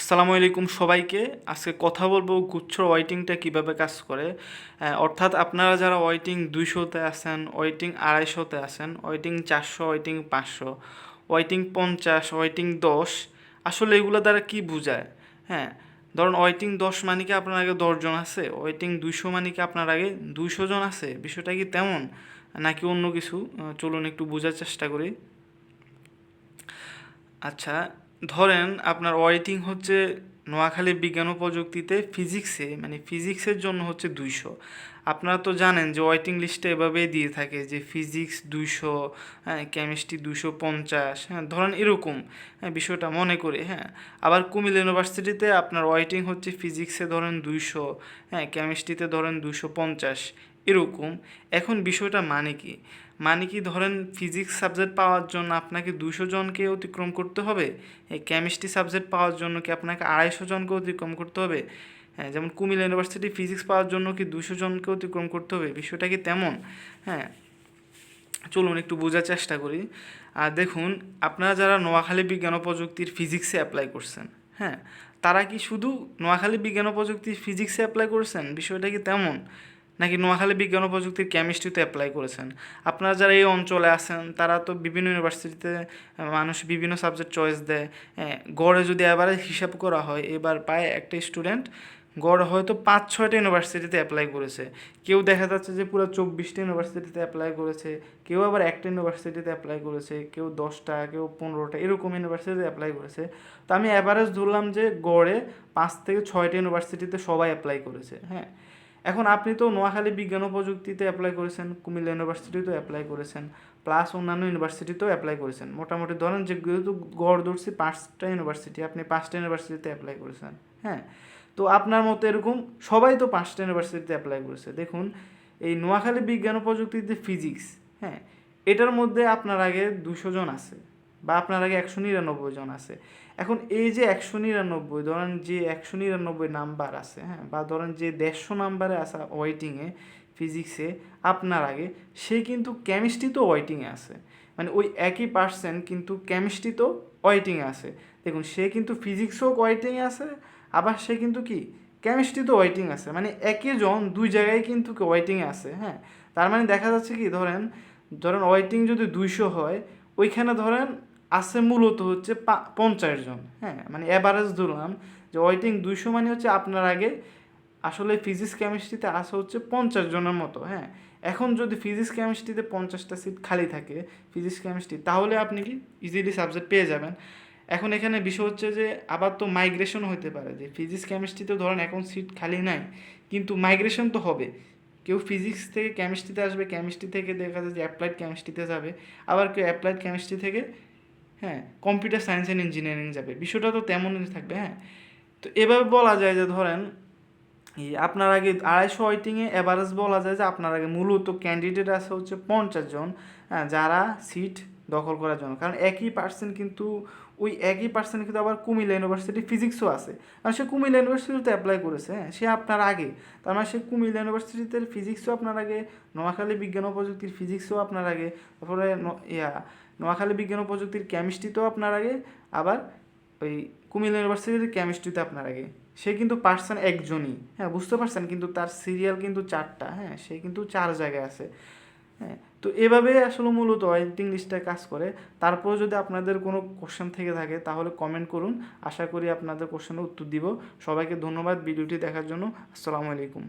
আসসালামু আলাইকুম সবাইকে। আজকে কথা বলবো গুচ্ছর ওয়েটিংটা কিভাবে কাজ করে। অর্থাৎ আপনারা যারা ওয়েটিং 200-তে আছেন, ওয়েটিং 250-তে আছেন, ওয়েটিং 400, ওয়েটিং 500, ওয়েটিং 50, ওয়েটিং 10, আসলে এগুলো দ্বারা কি বোঝায়? হ্যাঁ, ধরুন ওয়েটিং 10 মানে কি আপনার আগে 10 জন আছে, ওয়েটিং 200 মানে কি আপনার আগে 200 জন আছে। বিষয়টা কি তেমন নাকি অন্য কিছু? চলুন একটু বোঝার চেষ্টা করি। আচ্ছা, ধরেন আপনার ওয়েটিং হচ্ছে নোয়াখালী বিজ্ঞান ও প্রযুক্তিতে ফিজিক্সে, মানে ফিজিক্সের জন্য হচ্ছে 200। আপনারা তো জানেন যে ওয়েটিং লিস্টে এভাবেই দিয়ে থাকে যে ফিজিক্স 200, হ্যাঁ, কেমিস্ট্রি 250, হ্যাঁ, ধরেন এরকম। হ্যাঁ, বিষয়টা মনে করে, হ্যাঁ। আবার কুমিল্লা ইউনিভার্সিটিতে আপনার ওয়েটিং হচ্ছে ফিজিক্সে ধরেন 200, হ্যাঁ, কেমিস্ট্রিতে ধরেন 250, এরকম। এখন বিষয়টা মানে কি? মানে কি, ধরেন ফিজিক্স সাবজেক্ট পাওয়ার জন্য আপনাকে 200 জনকে অতিক্রম করতে হবে, এই কেমিস্ট্রি সাবজেক্ট পাওয়ার জন্য কি আপনাকে 250 জনকে অতিক্রম করতে হবে? হ্যাঁ, যেমন কুমিল্লা ইউনিভার্সিটি ফিজিক্স পাওয়ার জন্য কি 200 জনকে অতিক্রম করতে হবে? বিষয়টা কি তেমন? হ্যাঁ, চলুন একটু বোঝার চেষ্টা করি। আর দেখুন, আপনারা যারা নোয়াখালী বিজ্ঞান ও প্রযুক্তির ফিজিক্সে অ্যাপ্লাই করছেন, হ্যাঁ, তারা কি শুধু নোয়াখালী বিজ্ঞান ও প্রযুক্তির ফিজিক্সে অ্যাপ্লাই করছেন? বিষয়টা কি তেমন? নাকি নোয়াখালী বিজ্ঞান ও প্রযুক্তির কেমিস্ট্রিতে অ্যাপ্লাই করেছেন? আপনারা যারা এই অঞ্চলে আছেন তারা তো বিভিন্ন ইউনিভার্সিটিতে মানুষ বিভিন্ন সাবজেক্ট চয়েস দেয়। গড়ে যদি এবারে হিসাব করা হয়, এবার পায় একটা স্টুডেন্ট গড় হয়তো 5-6টা ইউনিভার্সিটিতে অ্যাপ্লাই করেছে। কেউ দেখা যাচ্ছে যে পুরো 24টা ইউনিভার্সিটিতে অ্যাপ্লাই করেছে, কেউ আবার একটা ইউনিভার্সিটিতে অ্যাপ্লাই করেছে, কেউ 10টা, কেউ 15টা, এরকম ইউনিভার্সিটিতে অ্যাপ্লাই করেছে। তো আমি অ্যাভারেজ ধরলাম যে গড়ে 5 থেকে 6টা ইউনিভার্সিটিতে সবাই অ্যাপ্লাই করেছে। হ্যাঁ, এখন আপনি তো নোয়াখালী বিজ্ঞান ও প্রযুক্তিতে অ্যাপ্লাই করেছেন, কুমিল্লা ইউনিভার্সিটিতেও অ্যাপ্লাই করেছেন, প্লাস অন্যান্য ইউনিভার্সিটিতেও অ্যাপ্লাই করেছেন। মোটামুটি ধরেন যে যেহেতু গড় ধরছি 5টা ইউনিভার্সিটি, আপনি 5টা ইউনিভার্সিটিতে অ্যাপ্লাই করেছেন। হ্যাঁ, তো আপনার মতো এরকম সবাই তো 5টা ইউনিভার্সিটিতে অ্যাপ্লাই করেছে। দেখুন, এই নোয়াখালী বিজ্ঞান ও প্রযুক্তিতে ফিজিক্স, হ্যাঁ, এটার মধ্যে আপনার আগে 200 জন আছে, বা আপনার আগে 199 জন আছে। এখন এই যে 199, ধরেন যে 199 নাম্বার আছে, হ্যাঁ, বা ধরেন যে 150 নাম্বারে আছে ওয়েটিংয়ে ফিজিক্সে আপনার আগে, সে কিন্তু কেমিস্ট্রিতেও ওয়েটিংয়ে আছে। মানে ওই একই পার্সেন্ট কিন্তু কেমিস্ট্রিতেও ওয়েটিংয়ে আছে। দেখুন, সে কিন্তু ফিজিক্সও ওয়েটিংয়ে আছে, আবার সে কিন্তু কি কেমিস্ট্রিতেও ওয়েটিং আছে। মানে একই জন দুই জায়গায় কিন্তু ওয়েটিংয়ে আছে। হ্যাঁ, তার মানে দেখা যাচ্ছে কি, ধরেন ধরেন ওয়েটিং যদি 200 হয়, ওইখানে ধরেন আছে মূলত হচ্ছে 50 জন। হ্যাঁ, মানে অ্যাভারেজ ধরলাম যে ওয়েটিং 200 মানে হচ্ছে আপনার আগে আসলে ফিজিক্স কেমিস্ট্রিতে আসা হচ্ছে 50 জনের মতো। হ্যাঁ, এখন যদি ফিজিক্স কেমিস্ট্রিতে 50টা সিট খালি থাকে ফিজিক্স কেমিস্ট্রি, তাহলে আপনি কি ইজিলি সাবজেক্ট পেয়ে যাবেন। এখন এখানে বিষয় হচ্ছে যে আবার তো মাইগ্রেশন হতে পারে, যে ফিজিক্স কেমিস্ট্রিতে ধরেন এখন সিট খালি নাই, কিন্তু মাইগ্রেশন তো হবে। কেউ ফিজিক্স থেকে কেমিস্ট্রিতে আসবে, কেমিস্ট্রি থেকে দেখা যায় যে অ্যাপ্লাইড কেমিস্ট্রিতে যাবে, আবার কেউ অ্যাপ্লাইড কেমিস্ট্রি থেকে, হ্যাঁ, কম্পিউটার সায়েন্স অ্যান্ড ইঞ্জিনিয়ারিং যাবে। বিষয়টা তো তেমনই থাকবে। হ্যাঁ, তো এভাবে বলা যায় যে ধরেন আপনার আগে 250 ওয়েটিংয়ে অ্যাভারেজ বলা যায় যে আপনার আগে মূলত ক্যান্ডিডেট আছে হচ্ছে 50 জন, হ্যাঁ, যারা সিট দখল করার জন্য। কারণ একই পার্সেন্ট কিন্তু, ওই একই পার্সেন্ট কিন্তু আবার কুমিল্লা ইউনিভার্সিটি ফিজিক্সও আছে। কারণ সে কুমিল্লা ইউনিভার্সিটিতে অ্যাপ্লাই করেছে, হ্যাঁ, সে আপনার আগে। তার মানে সে কুমিল্লা ইউনিভার্সিটিতে ফিজিক্সও আপনার আগে, নোয়াখালী বিজ্ঞান ও প্রযুক্তির ফিজিক্সও আপনার আগে, তারপরে নোয়াখালী বিজ্ঞান ও প্রযুক্তির কেমিস্ট্রিতেও আপনার আগে, আবার ওই কুমিল্লা ইউনিভার্সিটির কেমিস্ট্রিতে আপনার আগে। সে কিন্তু পার্সন একজনই। হ্যাঁ, বুঝতে পারছেন, কিন্তু তার সিরিয়াল কিন্তু 4টা। হ্যাঁ, সে কিন্তু 4 জায়গায় আছে। হ্যাঁ, তো এভাবে আসলে মূলত ওয়েটিং লিস্টটা কাজ করে। তারপর যদি আপনাদের কোনো কোশ্চেন থেকে থাকে তাহলে কমেন্ট করুন, আশা করি আপনাদের কোশ্চেনের উত্তর দিব। সবাইকে ধন্যবাদ ভিডিওটি দেখার জন্য। আসসালামু আলাইকুম।